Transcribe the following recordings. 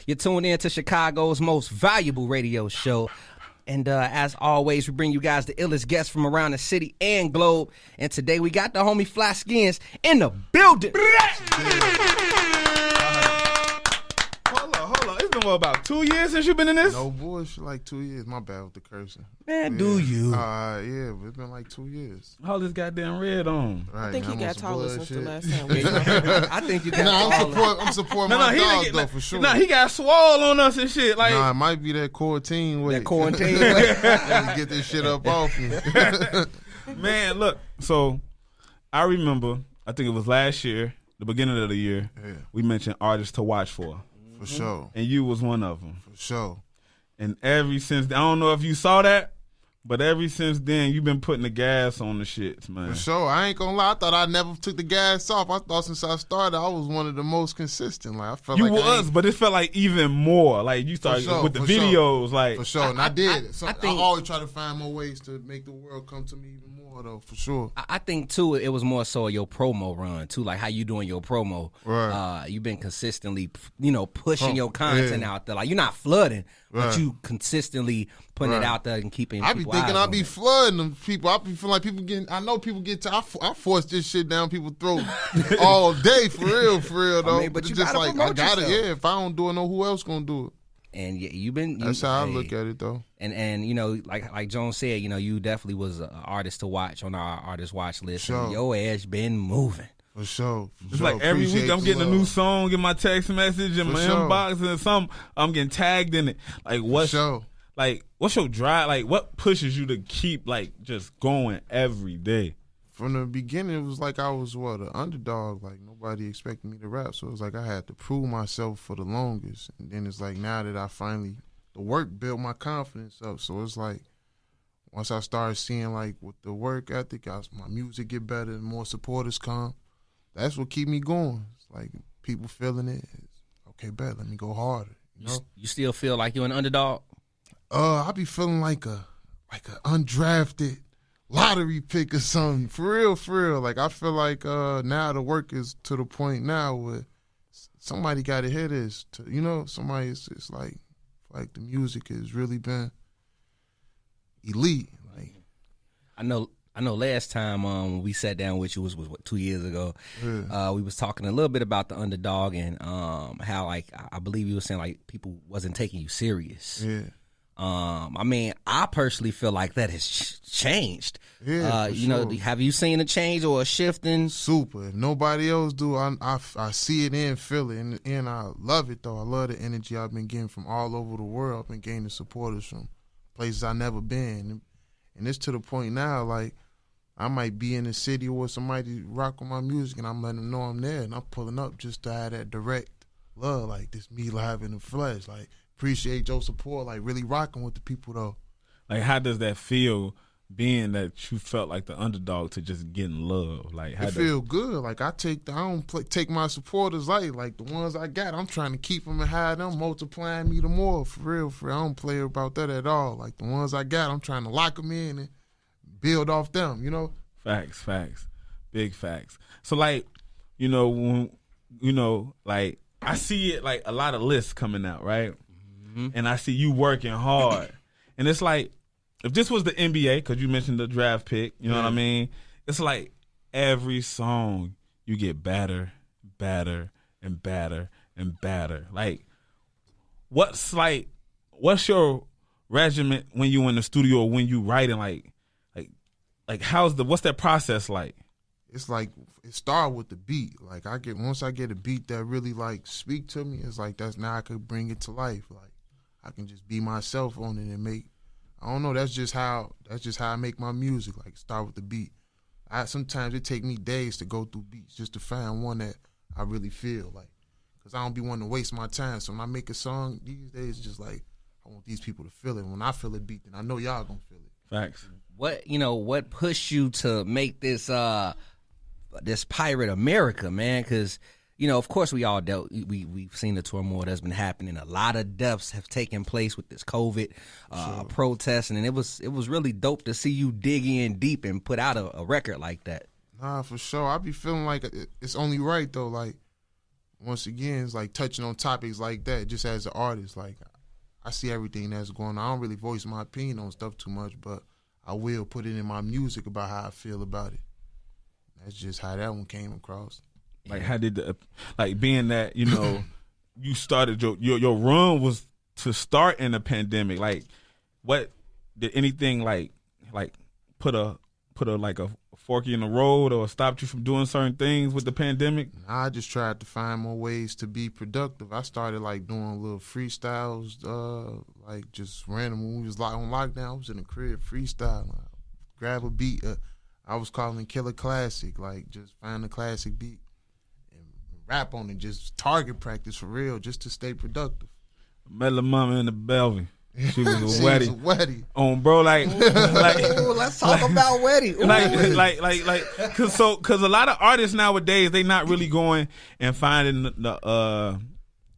You're tuned in to Chicago's most valuable radio show. And as always, we bring you guys the illest guests from around the city and globe. And today we got the homie Fly Skinz in the building. Hold on. It's been about 2 years since you've been in this? No bullshit, like 2 years. My bad with the cursing. Man, do you? Yeah, it's been like 2 years. All this goddamn red on. Right, I think he got taller since the last time. I think you got I'm supporting my dog, though, for sure. He got swole on us and shit. Like, it might be that quarantine weight. That quarantine weight. Let's get this shit up off me. Man, look. So, I remember, I think it was last year, the beginning of the year, we mentioned artists to watch for. For sure. And you was one of them. For sure. And ever since, I don't know if you saw that, but ever since then, you've been putting the gas on the shits, man. For sure. I ain't gonna lie. I thought I never took the gas off. I thought since I started, I was one of the most consistent. Like I felt you like was, but it felt like even more. Like you started with the videos. Sure. Like for sure. And I did. I think, always try to find more ways to make the world come to me even more, though. For sure. I think too, it was more so your promo run too, like how you doing your promo. Right. You've been consistently, pushing your content out there. Like you're not flooding, but you consistently putting it out there and keeping. I be thinking I be flooding them people. I be feeling like people getting. I know people get. I force this shit down people's throat all day for real though. I mean, but it's you just gotta like promote I gotta. yourself. Yeah, if I don't do it, no, who else gonna do it? And you've been. That's how I look at it though. And like Jones said, you definitely was an artist to watch on our artist watch list. Sure. And your ass been moving. For sure. It's like every week I'm getting a new song in my text message in my inbox, and I'm getting tagged in it. Like what's your drive? Like what pushes you to keep like just going every day? From the beginning, it was like I was an underdog. Like nobody expected me to rap, so it was like I had to prove myself for the longest. And then it's like now that the work built my confidence up. So it's like once I started seeing like with the work ethic, my music get better and more supporters come. That's what keep me going. It's like people feeling it. It's, okay, bet, let me go harder. You still feel like you're an underdog? I be feeling like a undrafted lottery pick or something. For real. Like I feel like now the work is to the point now where somebody got to hear this. Somebody it's like the music has really been elite. Like I know last time when we sat down with you was 2 years ago. We was talking a little bit about the underdog and how like I believe you were saying like people wasn't taking you serious. Yeah. I mean, I personally feel like that has changed. Yeah, sure. Have you seen a change or a shift in? Super. If nobody else do, I see it and feel it, and I love it though. I love the energy I've been getting from all over the world. I've been gaining supporters from places I've never been, and it's to the point now like I might be in the city where somebody rocking my music, and I'm letting them know I'm there, and I'm pulling up just to have that direct love, like this me live in the flesh, like. Appreciate your support, like really rocking with the people though. Like how does that feel being that you felt like the underdog to just getting love? Like how it feel good. Like I don't take my supporters like the ones I got. I'm trying to keep them and have them multiplying me the more for real. I don't play about that at all. Like the ones I got, I'm trying to lock them in and build off them. Facts, big facts. So like, when like I see it like a lot of lists coming out, right? And I see you working hard. And it's like, if this was the NBA, because you mentioned the draft pick, you know what I mean? It's like every song you get better, and better, and better. Like, what's your regiment when you in the studio or when you writing? Like what's that process like? It's like it started with the beat. Like once I get a beat that really like speak to me, it's like now I could bring it to life. Like I can just be myself on it and make. I don't know. That's just how I make my music. Like start with the beat. Sometimes it take me days to go through beats just to find one that I really feel like. Cause I don't be wanting to waste my time. So when I make a song these days, it's just like I want these people to feel it. When I feel it beat, then I know y'all gonna feel it. Facts. What pushed you to make this Pirate America, man? Because of course we all we've seen the turmoil that's been happening. A lot of deaths have taken place with this COVID protesting, and it was really dope to see you dig in deep and put out a record like that. Nah, for sure. I be feeling like it's only right though. Like once again, it's like touching on topics like that. Just as an artist, like I see everything that's going on. I don't really voice my opinion on stuff too much, but I will put it in my music about how I feel about it. That's just how that one came across. Like, how did being that, you know, you started your run was to start in the pandemic. Like, what did anything like put a fork in the road or stopped you from doing certain things with the pandemic? I just tried to find more ways to be productive. I started like doing little freestyles, like just random. When we was on lockdown, I was in the crib freestyle. Grab a beat. I was calling Killer Classic, like just find a classic beat and rap on it. Just target practice for real, just to stay productive. Met La Mama in the Bellevue. She was a weddie. Bro, like let's talk about wedding. Cause a lot of artists nowadays, they not really going and finding the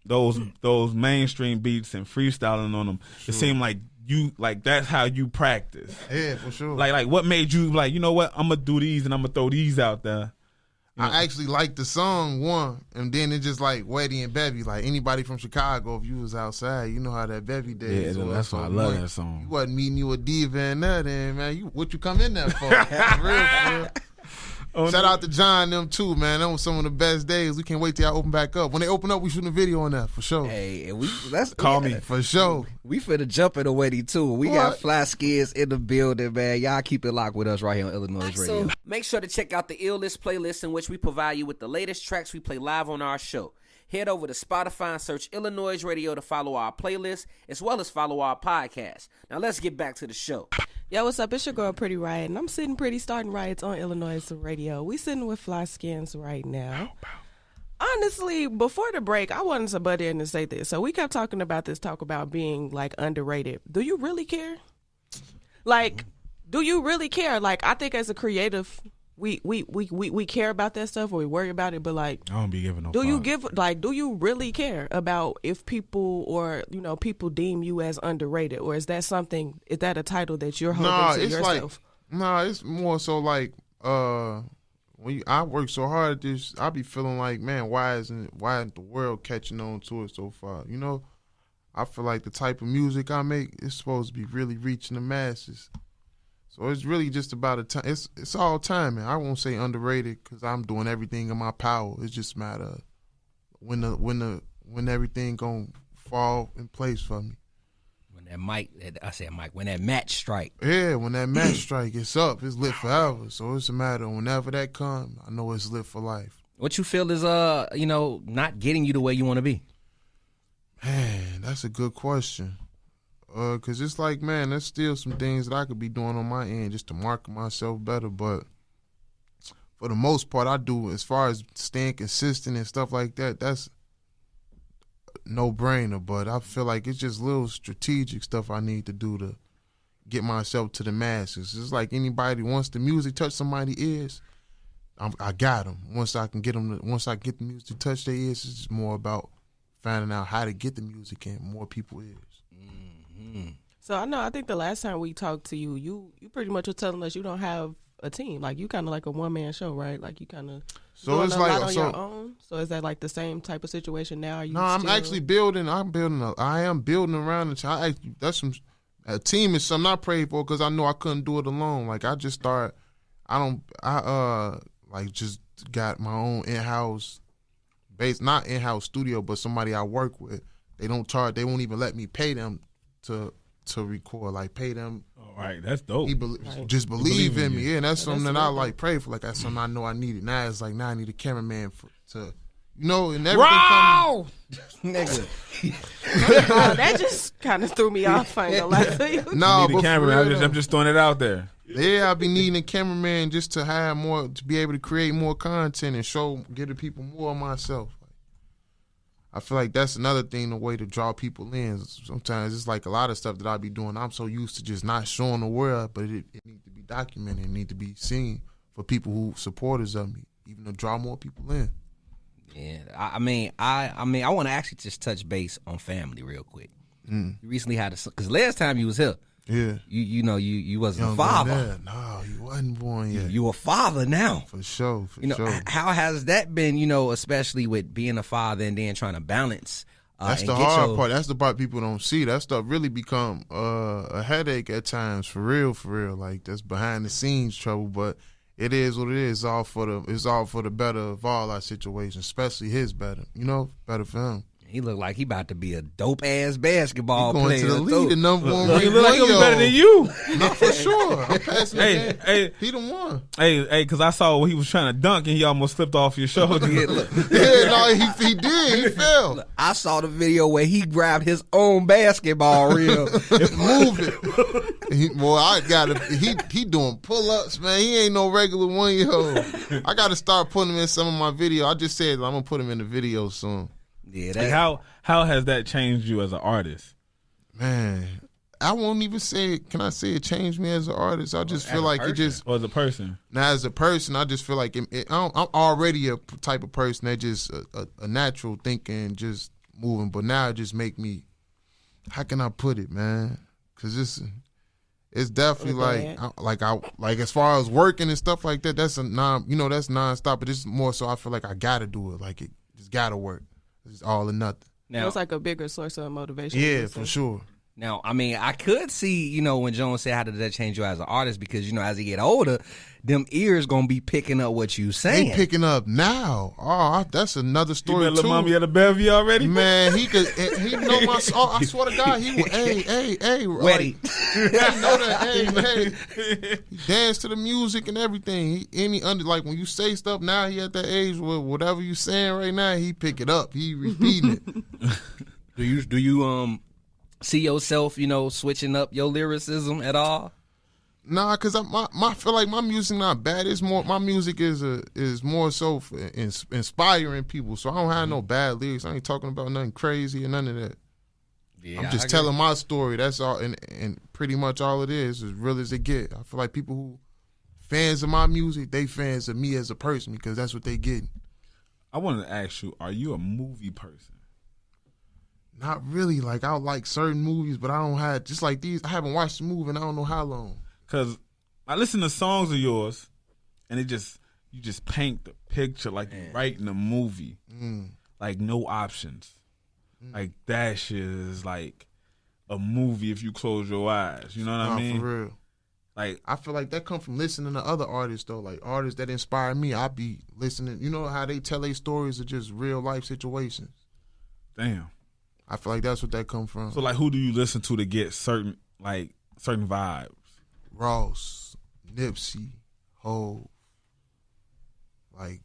those mainstream beats and freestyling on them. Sure. It seemed like that's how you practice. Yeah, for sure. Like what made you like, you know what, I'm gonna do these and I'm gonna throw these out there. I actually liked the song one, and then it just like Weddy and Bevy. Like anybody from Chicago, if you was outside, you know how that Bevy day is. Yeah, that's why I love that song. You wasn't meeting you a diva and nothing, man. What you come in there for? For real. Shout out to John and them too, man. That was some of the best days. We can't wait till y'all open back up. When they open up, we shooting a video on that for sure. Hey, call me for sure. We finna jump in the wedding too. We got Fly Skinz in the building, man. Y'all keep it locked with us right here on iLLANOiZE Radio. Make sure to check out the iLList playlist, in which we provide you with the latest tracks we play live on our show. Head over to Spotify and search iLLANOiZE Radio to follow our playlist, as well as follow our podcast. Now let's get back to the show. Yo, what's up? It's your girl, Pretty Riot, and I'm sitting pretty starting riots on iLLANOiZE Radio. We sitting with Fly Skinz right now. Honestly, before the break, I wanted to butt in and say this. So we kept talking about being like underrated. Do you really care? Like, do you really care? Like, I think as a creative, we care about that stuff, or we worry about it, but like, I don't be giving no do you really care about if people, or people deem you as underrated, or is that a title that you're holding to yourself? It's more so like when I work so hard at this, I be feeling like, man, why isn't the world catching on to it so far? I feel like the type of music I make is supposed to be really reaching the masses. So it's really just about a time. It's all timing. I won't say underrated because I'm doing everything in my power. It's just a matter of when everything gonna fall in place for me. When that match strike. Yeah, when that match strike, it's up. It's lit forever. So it's a matter of whenever that comes, I know it's lit for life. What you feel is not getting you the way you want to be? Man, that's a good question. Cause it's like, man, there's still some things that I could be doing on my end just to market myself better. But for the most part, I do, as far as staying consistent and stuff like that, that's no brainer. But I feel like it's just little strategic stuff I need to do to get myself to the masses. It's like anybody, once the music touch somebody's ears, I got them. Once I get the music to touch their ears, it's just more about finding out how to get the music in more people's ears. So I think the last time we talked to you, you pretty much were telling us you don't have a team. Like, you kind of like a one-man show, right? Like, you kind of doing a lot on your own. So is that like the same type of situation now? No, I'm actually building. I am building around it. A team is something I prayed for because I know I couldn't do it alone. Like, I just started. Just got my own in-house not in-house studio, but somebody I work with. They don't charge. They won't even let me pay them to record, like pay them. All right, that's dope. Just believe in me. Yeah, and that's something that I like pray for. Like, that's something I know I needed. Now it's like, I need a cameraman and everything. Wow, nigga. That just kind of threw me off. I ain't gonna lie to you. No, need a cameraman. I'm just throwing it out there. Yeah, I be needing a cameraman just to have more, to be able to create more content and give the people more of myself. I feel like that's another thing, the way to draw people in. Sometimes it's like a lot of stuff that I be doing, I'm so used to just not showing the world, but it needs to be documented. It needs to be seen for people who supporters of me, even to draw more people in. Yeah, I want to actually just touch base on family real quick. You recently had because last time you was here, Yeah. You wasn't a Young father. No, you wasn't born yet. You a father now. For sure. How has that been, especially with being a father and then trying to balance? That's the hard part. That's the part people don't see. That stuff really become a headache at times, for real. Like, that's behind the scenes trouble, but it is what it is. It's all for the better of all our situations, especially his better. Better for him. He look like he about to be a dope ass basketball going player. To the league, the number one. He look like he'll be better than you. Not for sure. I'm passing hey, he the one. Hey, because I saw when he was trying to dunk and he almost slipped off your shoulder. He did. He fell. I saw the video where he grabbed his own basketball reel and moved it. He doing pull ups, man. He ain't no regular 1-year-old. I got to start putting him in some of my video. I just said I'm gonna put him in the video soon. Yeah, how has that changed you as an artist? Man, I won't even say it. Can I say it changed me as an artist? I just feel like it just. Or as a person? Now, as a person, I just feel like I'm already a type of person that just a natural thinking, just moving. But now it just make me. How can I put it, man? Because it's definitely like as far as working and stuff like that. That's that's nonstop. But it's more so I feel like I gotta do it. Like it just gotta work. It's all or nothing. Now, it's like a bigger source of motivation. Yeah, for sure. Now, I mean, I could see, when Jones said, how did that change you as an artist? Because, as you get older, them ears going to be picking up what you saying. They picking up now. Oh, that's another story, you too. Little mommy at a bevy already? Man, he know my song. I swear to God, he was, hey. Wetty. He know that, hey. He danced to the music and everything. Like, when you say stuff now, he at that age where whatever you saying right now, he pick it up. He repeating it. Do you see yourself, switching up your lyricism at all? Nah, cause I feel like my music not bad. It's more my music is more so for inspiring people. So I don't have no bad lyrics. I ain't talking about nothing crazy and none of that. Yeah, I'm just telling my story. That's all, and pretty much all it is as real as it get. I feel like people who fans of my music, they fans of me as a person because that's what they getting. I wanted to ask you, are you a movie person? Not really. Like, I like certain movies, but I don't have, just like these, I haven't watched the movie in I don't know how long. Because I listen to songs of yours, and you just paint the picture like you're writing a movie. Like, no options. Like, that shit is like a movie if you close your eyes. You know what I mean? For real. Like, I feel like that come from listening to other artists, though. Like, artists that inspire me, I be listening. You know how they tell their stories of just real life situations? Damn. I feel like that's what that come from. So, like, who do you listen to get certain vibes? Ross, Nipsey, Hov. Like,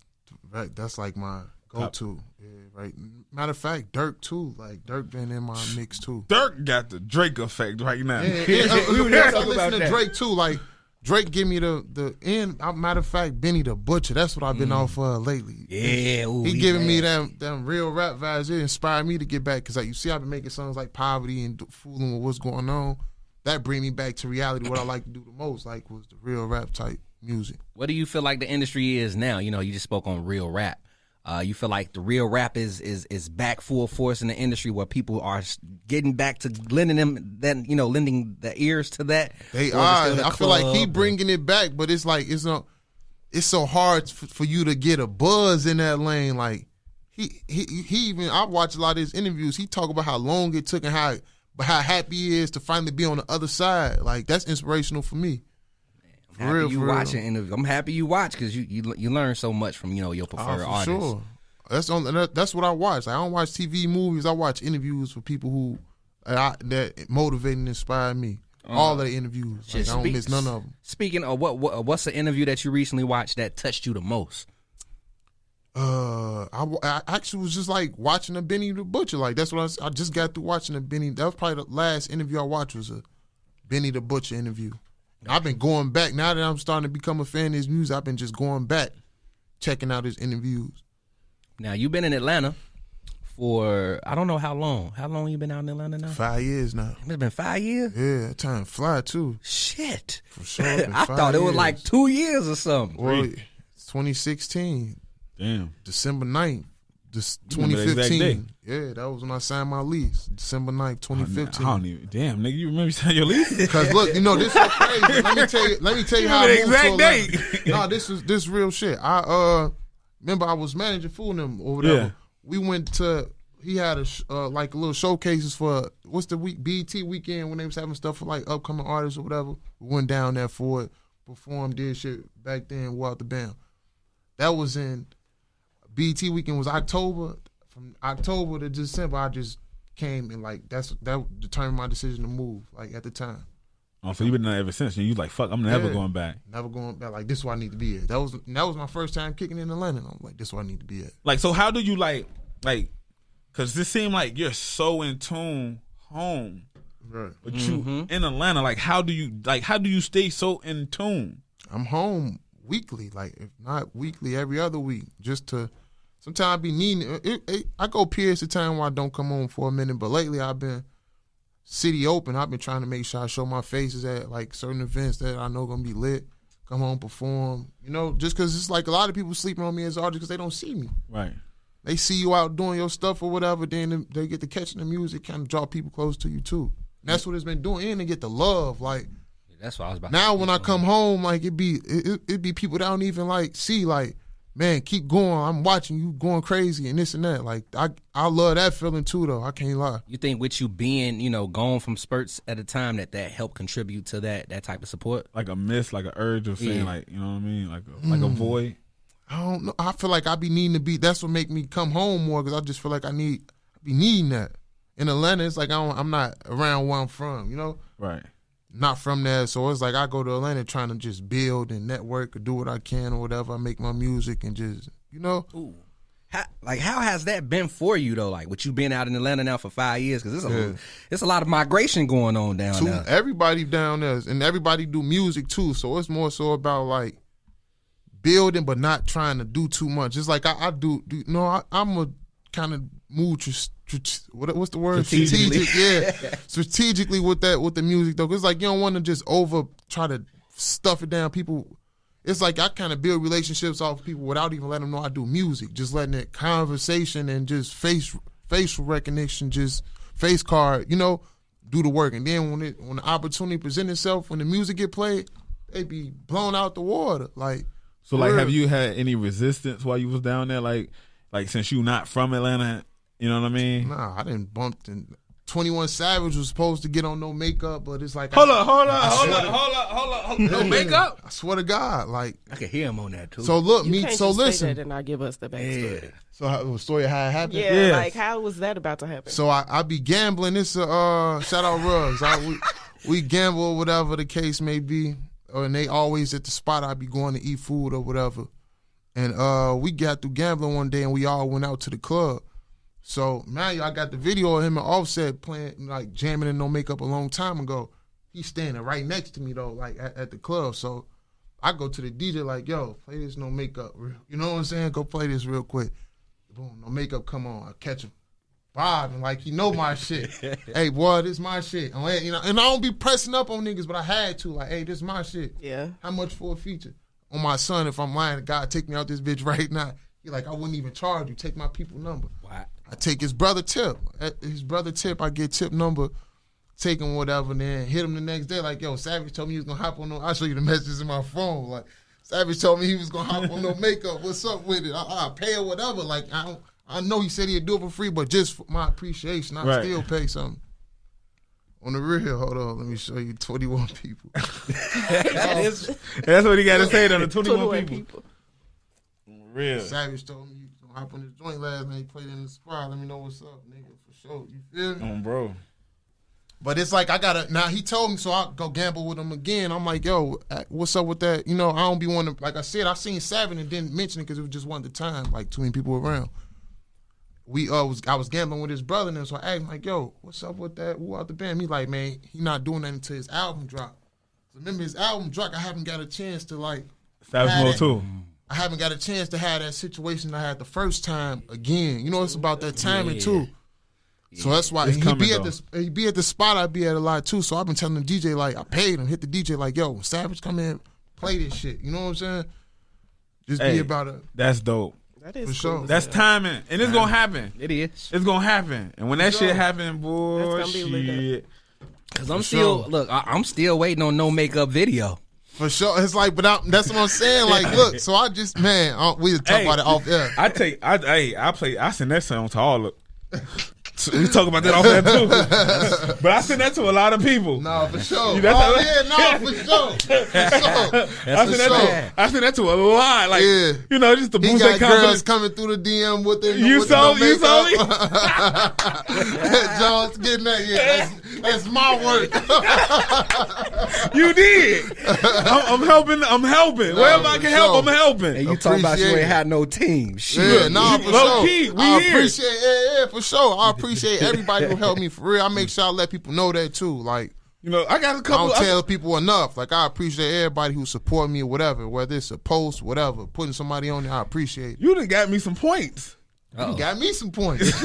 that's like my go-to. Yeah, right. Matter of fact, Dirk too. Like, Dirk been in my mix too. Dirk got the Drake effect right now. I listen to Drake too. Like, Drake give me the end. Matter of fact, Benny the Butcher. That's what I've been off lately. Yeah, he giving me them real rap vibes. It inspired me to get back because, like, you see, I've been making songs like Poverty and fooling with what's going on. That bring me back to reality. What I like to do the most, like, was the real rap type music. What do you feel like the industry is now? You just spoke on real rap. You feel like the real rap is back full force in the industry where people are getting back to lending the ears to that. They are. I feel like he bringing it back, but it's like it's so hard for you to get a buzz in that lane. Like he even, I watch a lot of his interviews. He talk about how long it took and how happy he is to finally be on the other side. Like, that's inspirational for me. I'm happy you watch because you learn so much from your preferred artists. Sure. That's what I watch. Like, I don't watch TV, movies. I watch interviews for people who that motivate and inspire me. All of the interviews. Like, I don't miss none of them. Speaking of what's the interview that you recently watched that touched you the most? I actually was just like watching a Benny the Butcher. Like, that's what I just got through watching a Benny. That was probably the last interview I watched, was a Benny the Butcher interview. I've been going back now that I'm starting to become a fan of his music. I've been just going back, checking out his interviews. Now, you've been in Atlanta for, I don't know how long. How long you been out in Atlanta now? 5 years now. It's been 5 years? Yeah, that time fly too. Shit. For sure. I thought it was like 2 years or something. Well, it's 2016. Damn. December 9th. Just remember the exact 2015. Yeah, that was when I signed my lease, December 9th, 2015. I don't even. Damn, nigga, you remember you signed your lease? Because look, this is crazy. Let me tell you how I moved exact to date. No, this real shit. I remember I was managing Fool them or whatever. Yeah. We went to. He had a like a little showcases for what's the week BET weekend when they was having stuff for like upcoming artists or whatever. We went down there for it, performed, did shit back then. Wore out the band. That was in BET weekend was October. From October to December, I just came and like that determined my decision to move. Like at the time. Oh, so you've been there ever since, and you like, fuck, I'm never going back. Never going back. Like this is where I need to be at. That was my first time kicking in Atlanta. I'm like, this is where I need to be at. Like, so how do you like, because this seemed like you're so in tune home, Right. but you in Atlanta. Like, how do you stay so in tune? I'm home weekly, like if not weekly, every other week, just to. Sometimes I be needing it. I go periods of time where I don't come home for a minute, but lately I've been city open. I've been trying to make sure I show my faces at like certain events that I know gonna be lit. Come home, perform. You know, just because it's like a lot of people sleeping on me as artists because they don't see me. Right. They see you out doing your stuff or whatever, then they get to catching the music, kind of draw people close to you too. And that's what it's been doing, and they get the love. Like That's what I was about. now, when I come home, like it be people that don't even like see, like, man, keep going. I'm watching you going crazy and this and that. Like I love that feeling too, though. I can't lie. You think with you being, gone from spurts at a time that helped contribute to that type of support? Like a miss, like an urge of saying, like, you know what I mean, like a void. I don't know. I feel like I be needing to be. That's what make me come home more because I just feel like I be needing that. In Atlanta, it's like I'm not around where I'm from. Right. Not from there, so it's like I go to Atlanta trying to just build and network or do what I can or whatever. I make my music and just, Ooh. How has that been for you though? Like, with you being out in Atlanta now for 5 years, because it's a lot of migration going on down there. Everybody down there, and everybody do music too. So it's more so about like building, but not trying to do too much. It's like I'm a kind of move. What's the word? Strategically. Strategic, yeah. Strategically with the music though, because like you don't want to just try to stuff it down people. It's like I kind of build relationships off people without even letting them know I do music. Just letting it conversation and just facial recognition, just face card, do the work. And then when the opportunity presents itself, when the music get played, they be blown out the water. Like, so like, have you had any resistance while you was down there? Like since you not from Atlanta, you know what I mean? Nah, I didn't bump in. 21 Savage was supposed to get on No Makeup, but it's like hold up. No makeup? I swear to God, like I could hear him on that too. So look, You can't so just listen. say that and not give us the backstory. Yeah. So the story of how it happened. Yeah, Yes. like how was that about to happen? So I be gambling. This shout out Ruggs. We gamble or whatever the case may be, and they always at the spot I be going to eat food or whatever. And we got through gambling one day and we all went out to the club. So man, I got the video of him and Offset playing, like jamming in No Makeup a long time ago. He's standing right next to me though, like at the club. So I go to the DJ like, yo, play this No Makeup. You know what I'm saying? Go play this real quick. Boom, No Makeup come on. I catch him. Bob, and like he know my shit. Hey boy, this my shit. And I don't be pressing up on niggas, but I had to. Like, hey, this my shit. Yeah. How much for a feature? On my son, if I'm lying, God take me out this bitch right now. He like, I wouldn't even charge you. Take my people number. Wow. I take his brother tip. I get tip number, take him whatever, and then hit him the next day. Like, yo, Savage told me he was gonna hop on I'll show you the messages in my phone. Like, Savage told me he was gonna hop on No Makeup. What's up with it? I'll pay or whatever. Like, I know he said he'd do it for free, but just for my appreciation, I still pay something. On the real, hold on, let me show you 21 people. That's what he got to say to the 21 people. Real. Savage told me he was gonna hop on this joint last night. He played in the spot. Let me know what's up, nigga, for sure. You feel me? Bro. But it's like now he told me, so I go gamble with him again. I'm like, yo, what's up with that? I don't be wanting to, like I said, I seen Savage and didn't mention it because it was just one at the time, like too many people around. I was gambling with his brother and so I asked him like, yo, what's up with that? Who out the band? He like, man, he not doing that until his album drop. So remember his album drop, I haven't got a chance to like Savage Mode too. I haven't got a chance to have that situation I had the first time again. It's about that timing too. So that's why he be at the spot I be at a lot too. So I've been telling the DJ like I paid him, hit the DJ like, yo, when Savage come in, play this shit. You know what I'm saying? Just be about it. That's dope. That is For sure. That's timing, and it's gonna happen. It is. It's gonna happen, and when that shit happen, boy, That's gonna be lit shit. Cause I'm still I'm still waiting on no makeup video. For sure. It's like, but that's what I'm saying. Like, look, so I just, man, we talk about it off air. I send that song to all of. We talk about that off air too. But I send that to a lot of people. No, for sure. For sure. I send that to a lot. Like, you know, just to boost their He got confidence. girls coming through the DM with their You saw me? Jones getting that. Yeah, that's my work. You did. I'm helping. Wherever I can help, I'm helping. And you talking about you ain't had no team. Shit. Yeah, nah, for low sure. key, we I here. appreciate, for sure. I appreciate everybody who helped me for real. I make sure I let people know that too. Like, You know, I got a I couple. don't tell people enough. Like, I appreciate everybody who support me or whatever, whether it's a post, whatever, putting somebody on there. I appreciate it. You done got me some points. You got me some points.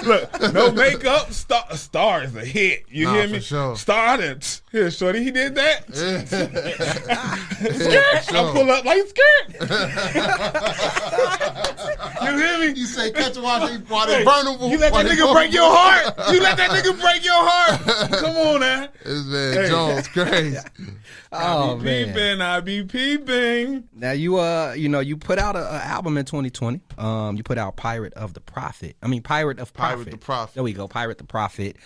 Look, no makeup, Star is a hit. You hear me? For sure. Star didn't. Here, shorty, he did that. Sure. I pull up like skirt. You hear me? You say catch a while they burn them. You let that nigga break your heart. You let that nigga break your heart. Come on now. This man Jones crazy. Oh man. I be peeping. Now you put out an album in 2020. You put out Pirate of the Prophet. Pirate of Profit. Pirate the Prophet. There we go, Pirate the Prophet.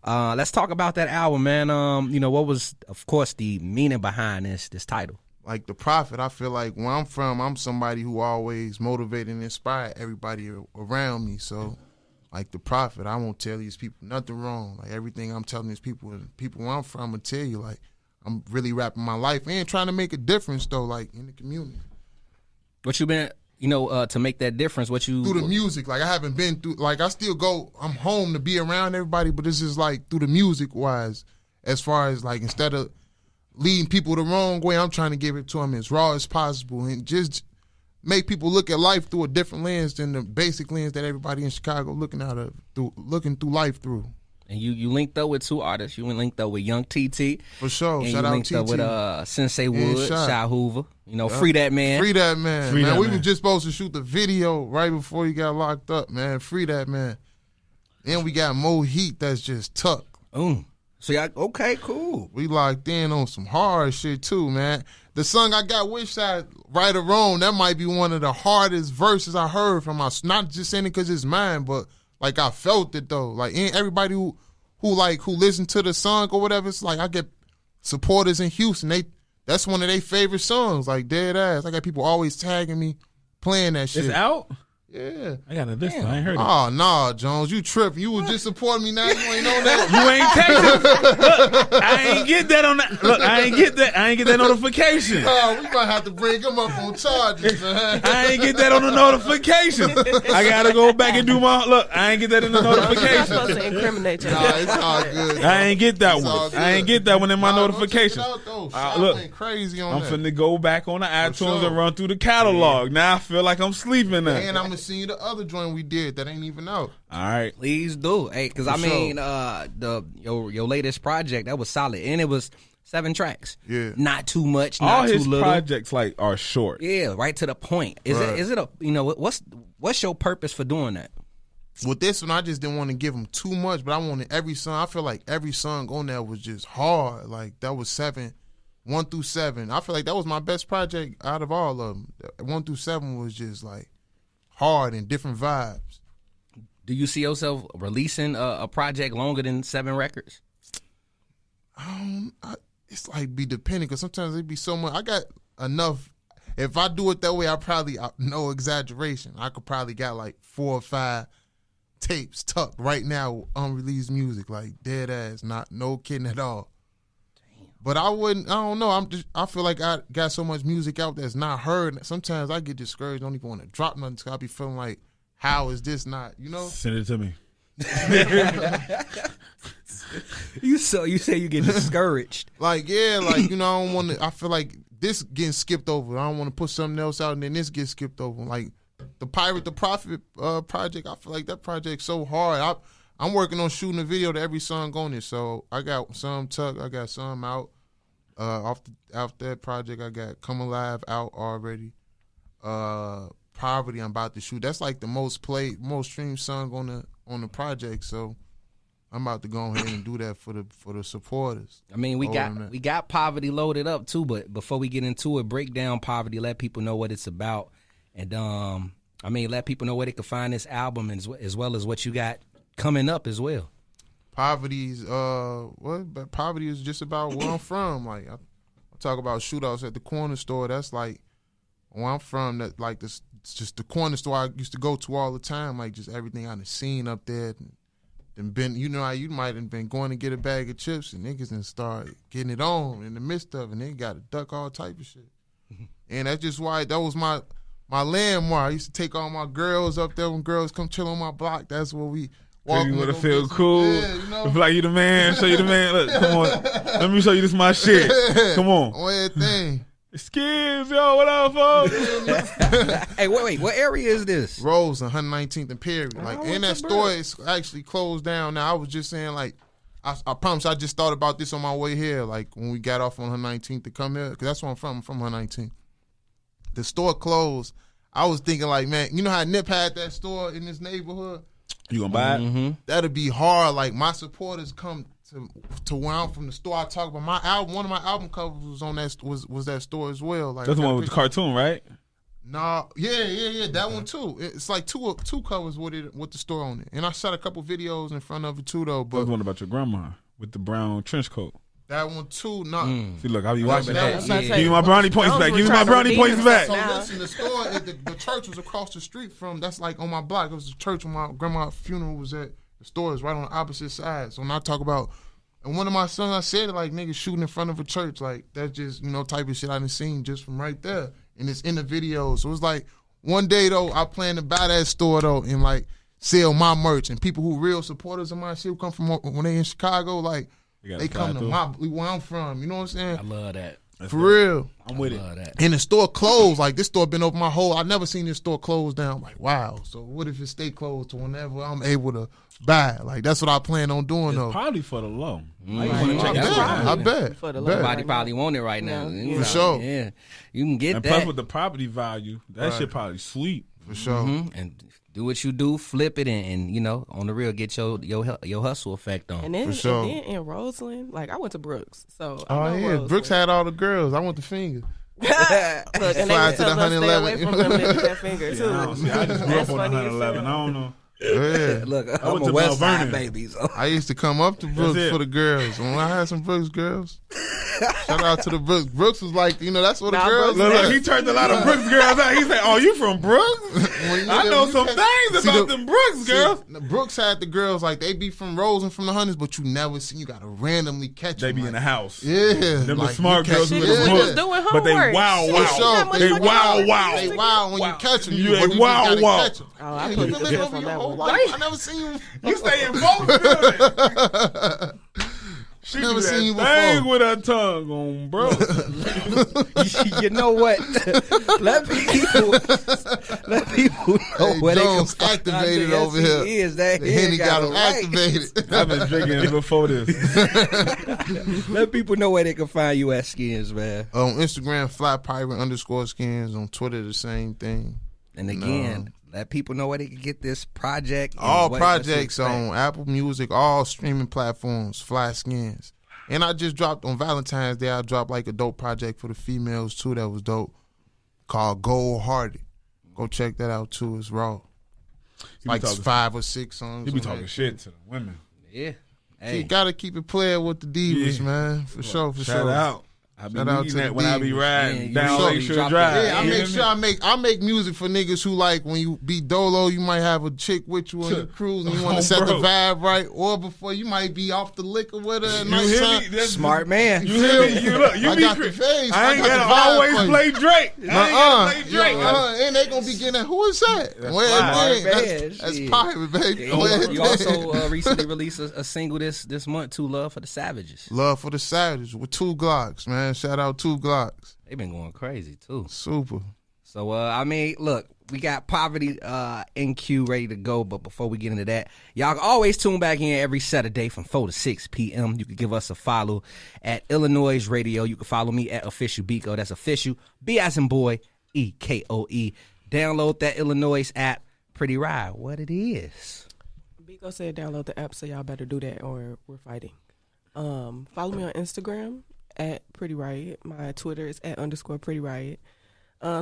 Let's talk about that album, man. What was, of course, the meaning behind this title? Like the Prophet, I feel like where I'm from, I'm somebody who always motivated and inspired everybody around me. So, like the Prophet, I won't tell these people nothing wrong. Like everything I'm telling these people where I'm from, I'm gonna tell you, like, I'm really rapping my life and trying to make a difference though, like in the community. What you been, to make that difference? Through the music, like I haven't been through, like I still go, I'm home to be around everybody, but it's just like through the music wise, as far as like instead of leading people the wrong way, I'm trying to give it to them as raw as possible and just make people look at life through a different lens than the basic lens that everybody in Chicago looking through life through. And you linked up with two artists. You linked up with Young TT. For sure. And Shout you out linked TT. up with Sensei Wood, Shot. Shy Hoover. Free that man. Free that man. Free man, that we man. were just supposed to shoot the video right before he got locked up, man. Free that man. And we got Mo Heat that's just tucked. So y'all, okay, cool. We locked in on some hard shit too, man. The song I got with Shy, Right or Wrong, that might be one of the hardest verses I heard from us. Not just saying it because it's mine, but like I felt it though. Like everybody who listened to the song or whatever, it's like I get supporters in Houston. That's one of their favorite songs, like dead ass. I got people always tagging me playing that shit. It's out? Yeah. I got to listen. I ain't heard it. Oh, nah, Jones, you tripping. You was just supporting me now. You ain't know that. You ain't texting. Look, I ain't get that on that. Look, I ain't get that notification. Oh, we might have to bring him up on charges, man. I ain't get that on the notification. I gotta go back and do my look. I ain't get that in the You're not notification. supposed to incriminate Nah, yourself. it's all good. I ain't get that It's all one. good. I ain't get that one in my Nah, notification. Go check it out, though. Look, Look, went crazy on I'm that. finna go back on the iTunes sure. and run through the catalog. Now I feel like I'm sleeping now. And I'm gonna send you the other joint we did that ain't even out. All right. Please do. Hey, because For your latest project, that was solid. And it was 7 tracks. Yeah. Not too much, All not too his little. projects are short. Yeah, right to the point. Is it a what's your purpose for doing that? With this one, I just didn't want to give him too much, but I wanted every song. I feel like every song on there was just hard. Like that was 1 through 7. I feel like that was my best project out of all of them. 1 through 7 was just like hard and different vibes. Do you see yourself releasing a project longer than 7 records? It's like be dependent because sometimes it be so much. I got enough. If I do it that way, no exaggeration. I could probably got like 4 or 5 tapes tucked right now, unreleased music, like dead ass, no kidding at all. But I don't know. I feel like I got so much music out that's not heard. Sometimes I get discouraged. Don't even want to drop nothing. Cause I be feeling like, how is this not? You know? Send it to me. You say you get discouraged. Like yeah, like I don't want to. I feel like this getting skipped over. I don't want to put something else out and then this gets skipped over. Like the Pirate the Prophet project. I feel like that project's so hard. I'm working on shooting a video to every song on it. So I got some tucked. I got some out. Off that project, I got Come Alive out already. Poverty I'm about to shoot. That's like the most streamed song on the project. So I'm about to go ahead and do that for the supporters. I mean, we got Poverty loaded up too, but before we get into it, break down Poverty, let people know what it's about, and I mean, let people know where they can find this album as well as what you got coming up as well. Poverty's Poverty is just about where I'm from. Like I talk about shootouts at the corner store. That's like where I'm from. That like this, it's just the corner store I used to go to all the time. Like just everything I done seen up there. And been, you know how you might have been going to get a bag of chips and niggas and start getting it on in the midst of it, and they got to duck all type of shit. And that's just why that was my landmark. I used to take all my girls up there when girls come chill on my block. That's where we walk. You want to feel cool. Yeah, you know? Feel like you the man. Show you the man. Look, come on. Let me show you this my shit. Come on. On everything. Skinz, yo, what up, folks? Hey, wait, what area is this? Rose and 119th and Perry. Like, and that store is actually closed down now. I was just saying, like, I promise I just thought about this on my way here, like, when we got off on 119th to come here, because that's where I'm from. I'm from 119th. The store closed. I was thinking, like, man, you know how Nip had that store in this neighborhood? You gonna buy it? Mm-hmm. That'd be hard. Like, my supporters come to where I'm from, the store I talk about. My album, one of my album covers was on that was that store as well. Like, That's the one with the cartoon, right? Nah, yeah, that one too. It's like two covers with the store on it. And I shot a couple videos in front of it too, though. But That's the one about your grandma with the brown trench coat. that one too, nah. See, look, I be watching that. that. Give me my brownie points back. Give me my brownie points back. So listen, the store, the church was across the street from. That's like on my block. It was the church where my grandma's funeral was at. The store is right on the opposite side. So when I talk about, and one of my sons, I said it like niggas shooting in front of a church, like that's just type of shit I done seen just from right there, and it's in the video. So it's like one day though, I plan to buy that store though and like sell my merch, and people who real supporters of my shit who come from when they in Chicago, like they come to where I'm from. You know what I'm saying? I love that. For real. I'm with it. And the store closed. Like, this store been open my whole. I never seen this store closed down. I'm like, wow. So what if it stay closed to whenever I'm able to buy? Like, that's what I plan on doing, though. Probably for the low. I bet. For the Everybody probably want it right now. Yeah. For sure. Yeah, you can get And that. plus with the property value, that shit probably sweet. For sure. And do what you do, flip it, and on the real, get your hustle effect on. And then, For sure. and then in Roseland, like I went to Brooks, so I Oh, know yeah. Roseland. Brooks had all the girls. I went to Finger. Look, and they Fly was to the telling us stay away 111. from them niggas that finger too. I just grew up That's on funny as 111. shit. I don't know. Yeah. Look, went I'm a to West Mount Side Vernon. baby, so I used to come up to Brooks it. for the girls. When I had some Brooks girls, shout out to the Brooks. Brooks was like, that's what the Nah, girls Brooks- was. Look, he turned a lot of Brooks girls out. He said, "Oh, you from Brooks? I know some things about them Brooks girls." Brooks had the girls like they be from Rose and from the Hundreds, but you never see. You gotta randomly catch They them. be like, in the house. Yeah, Them the like, smart you girls catch who them. in the She was Brooks. doing But they homework. wow, She wow. was that much They fucking wow, homework. wow. They wild when you catch them. You ain't just wow, gotta wow. catch 'em. Oh, I You put been the living fifth over on your that whole one. life. I never seen you. You stay in both buildings. She Never do seen you that thing before. with her tongue on, bro. you know what? let people know Hey, where Jones they can activated find over yes, here. He is. That The Henny got him right. activated. I've been drinking before this. Let people know where they can find you at Skinz, man. On Instagram, _Skinz. On Twitter, the same thing. And again, let people know where they can get this project. and All what projects to expect. on Apple Music, all streaming platforms, Fly Skinz. And I just dropped on Valentine's Day, I dropped like a dope project for the females too that was dope called Gold Hearted. Go check that out too. It's raw. Like 5 or 6 songs. You be on talking that. shit to the women. Yeah. You Hey, gotta keep it playing with the divas, Yeah. man. For sure, for Shout sure. out. I be Shout out needing to that the when I be divas. riding Yeah, down you Lakeshore sure you Drive. drop Yeah, I You make hear sure me? I make music for niggas who like when you be dolo, you might have a chick with you on your cruise and you want Oh, to set the bro. vibe right, or before you might be off the liquor with her at You hear nighttime. me? That's- smart man. You hear me? You look. You I be got cra- the face. I ain't I got gotta the vibe always for you. play Drake. I ain't gotta play Drake. And they gonna be getting who is that? That's Well, fire. then, that's Shit. pirate, baby. You, Well, you then. also recently released a single this month, "Two Love for the Savages." Love for the Savages with 2 Glocks, man. Shout out 2 Glocks. They've been going crazy too. Super. So I mean, look, we got Poverty in queue ready to go, but before we get into that, y'all can always tune back in every Saturday from 4 to 6 p.m. You can give us a follow at iLLANOiZE Radio. You can follow me at Official Biko. That's official. B as in boy, EKOE. download that iLLANOiZE app. Pretty Ride, what it is. Bigo said download the app, so y'all better do that or we're fighting. Follow me on Instagram at Pretty Riot. My Twitter is at _Pretty Riot.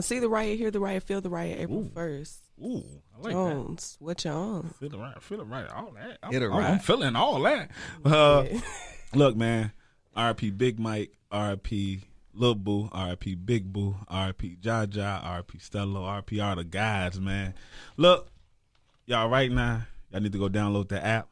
See the riot, hear the riot, feel the riot April 1st. Ooh, I like Jones, that. what you on? Feel the right, all that. I'm feeling all that. Look, man, RIP Big Mike, RIP Lil Boo, RIP Big Boo, RIP Jaja, RIP Stello, RIP all the guys, man. Look, y'all right now, y'all need to go download the app.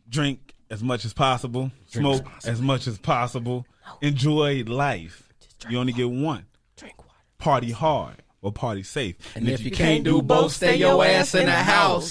Drink as much as possible. Smoke as much as possible. Enjoy life. You only get one. Drink water. Party hard or party safe. And if you can't do both, stay your ass in the house.